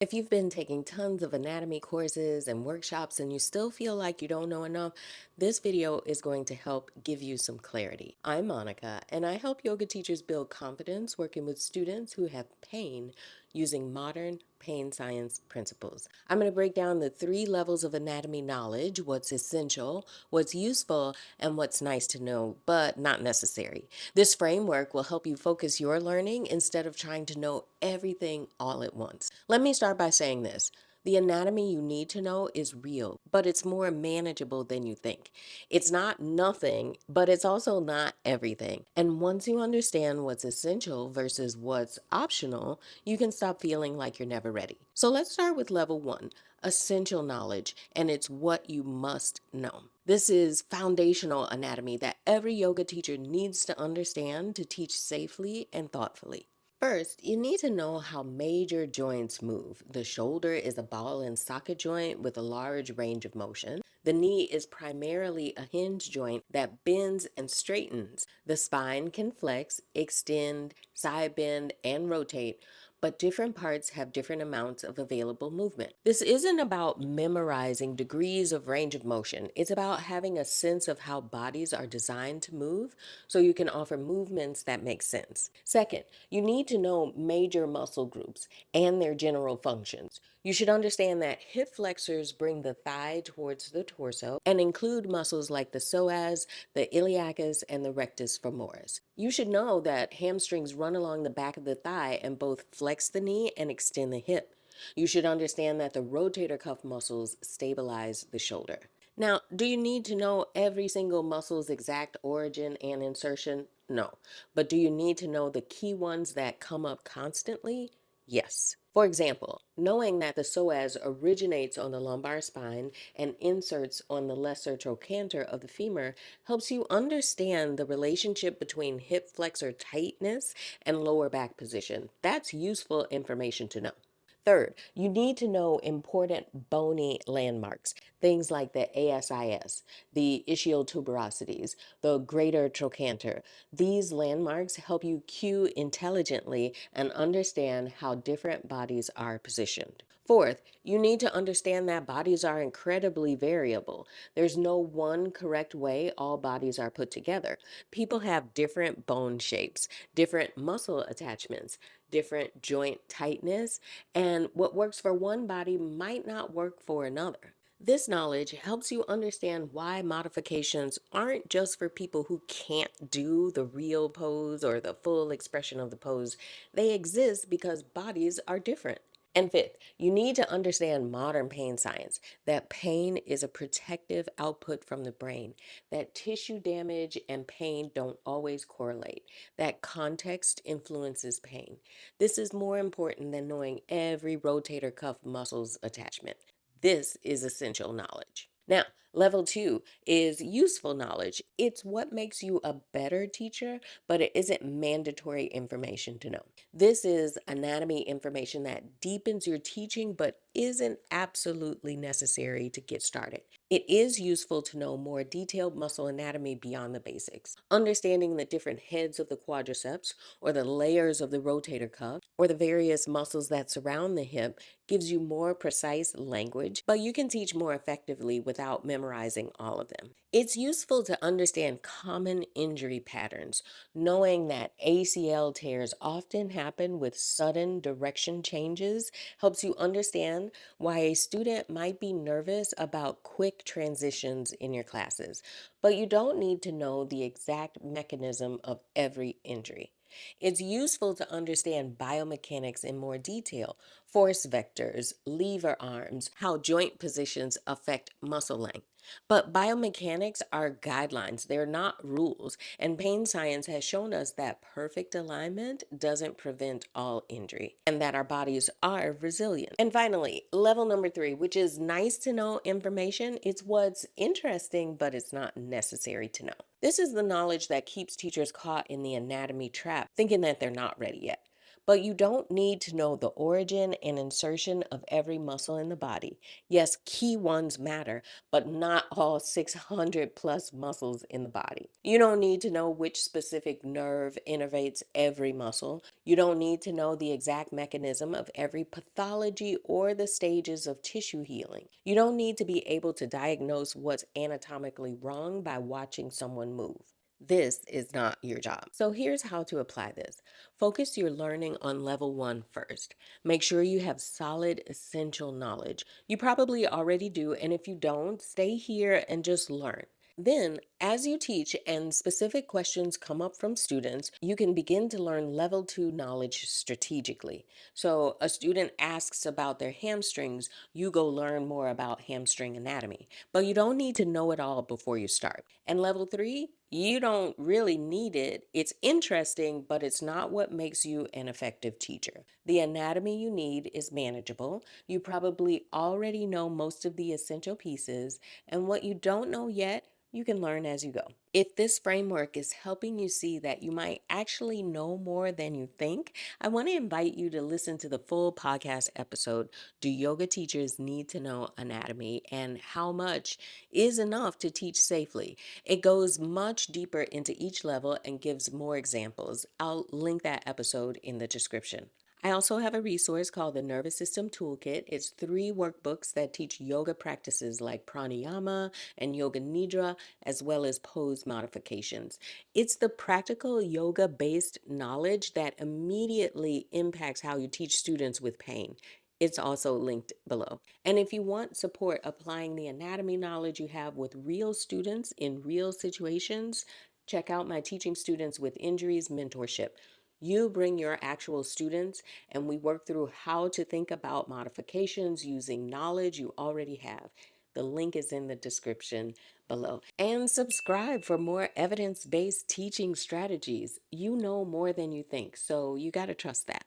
If you've been taking tons of anatomy courses and workshops and you still feel like you don't know enough, this video is going to help give you some clarity. I'm Monica, and I help yoga teachers build confidence working with students who have pain using modern pain science principles. I'm going to break down the three levels of anatomy knowledge: what's essential, what's useful, and what's nice to know, but not necessary. This framework will help you focus your learning instead of trying to know everything all at once. Let me start by saying this. The anatomy you need to know is real, but it's more manageable than you think. It's not nothing, but it's also not everything. And once you understand what's essential versus what's optional, you can stop feeling like you're never ready. So let's start with level one: essential knowledge, and it's what you must know. This is foundational anatomy that every yoga teacher needs to understand to teach safely and thoughtfully. First, you need to know how major joints move. The shoulder is a ball and socket joint with a large range of motion. The knee is primarily a hinge joint that bends and straightens. The spine can flex, extend, side bend, and rotate, but different parts have different amounts of available movement. This isn't about memorizing degrees of range of motion. It's about having a sense of how bodies are designed to move so you can offer movements that make sense. Second, you need to know major muscle groups and their general functions. You should understand that hip flexors bring the thigh towards the torso and include muscles like the psoas, the iliacus, and the rectus femoris. You should know that hamstrings run along the back of the thigh and both flex the knee and extend the hip. You should understand that the rotator cuff muscles stabilize the shoulder. Now, do you need to know every single muscle's exact origin and insertion? No. But do you need to know the key ones that come up constantly? Yes. For example, knowing that the psoas originates on the lumbar spine and inserts on the lesser trochanter of the femur helps you understand the relationship between hip flexor tightness and lower back position. That's useful information to know. Third, you need to know important bony landmarks, things like the ASIS, the ischial tuberosities, the greater trochanter. These landmarks help you cue intelligently and understand how different bodies are positioned. Fourth, you need to understand that bodies are incredibly variable. There's no one correct way all bodies are put together. People have different bone shapes, different muscle attachments, different joint tightness, and what works for one body might not work for another. This knowledge helps you understand why modifications aren't just for people who can't do the real pose or the full expression of the pose. They exist because bodies are different. And fifth, you need to understand modern pain science, that pain is a protective output from the brain, that tissue damage and pain don't always correlate, that context influences pain. This is more important than knowing every rotator cuff muscle's attachment. This is essential knowledge. Now, level two is useful knowledge. It's what makes you a better teacher, but it isn't mandatory information to know. This is anatomy information that deepens your teaching, but isn't absolutely necessary to get started. It is useful to know more detailed muscle anatomy beyond the basics. Understanding the different heads of the quadriceps, or the layers of the rotator cuff, or the various muscles that surround the hip gives you more precise language, but you can teach more effectively without memorizing all of them. It's useful to understand common injury patterns, knowing that ACL tears often happen with sudden direction changes helps you understand why a student might be nervous about quick transitions in your classes, but you don't need to know the exact mechanism of every injury. It's useful to understand biomechanics in more detail, force vectors, lever arms, how joint positions affect muscle length. But biomechanics are guidelines, they're not rules. And pain science has shown us that perfect alignment doesn't prevent all injury and that our bodies are resilient. And finally, level number three, which is nice to know information, it's what's interesting, but it's not necessary to know. This is the knowledge that keeps teachers caught in the anatomy trap, thinking that they're not ready yet. But you don't need to know the origin and insertion of every muscle in the body. Yes, key ones matter, but not all 600 plus muscles in the body. You don't need to know which specific nerve innervates every muscle. You don't need to know the exact mechanism of every pathology or the stages of tissue healing. You don't need to be able to diagnose what's anatomically wrong by watching someone move. This is not your job. So here's how to apply this. Focus your learning on level one first. Make sure you have solid, essential knowledge. You probably already do, and if you don't, stay here and just learn. Then, as you teach and specific questions come up from students, you can begin to learn level two knowledge strategically. So, a student asks about their hamstrings, you go learn more about hamstring anatomy. But you don't need to know it all before you start. And level three, you don't really need it. It's interesting, but it's not what makes you an effective teacher. The anatomy you need is manageable. You probably already know most of the essential pieces, and what you don't know yet, you can learn as you go. If this framework is helping you see that you might actually know more than you think, I want to invite you to listen to the full podcast episode, Do Yoga Teachers Need to Know Anatomy and How Much is Enough to Teach Safely? It goes much deeper into each level and gives more examples. I'll link that episode in the description. I also have a resource called the Nervous System Toolkit. It's 3 workbooks that teach yoga practices like pranayama and yoga nidra, as well as pose modifications. It's the practical yoga based knowledge that immediately impacts how you teach students with pain. It's also linked below. And if you want support applying the anatomy knowledge you have with real students in real situations, check out my Teaching Students with Injuries mentorship. You bring your actual students, and we work through how to think about modifications using knowledge you already have. The link is in the description below. And subscribe for more evidence based teaching strategies. You know more than you think, so you got to trust that.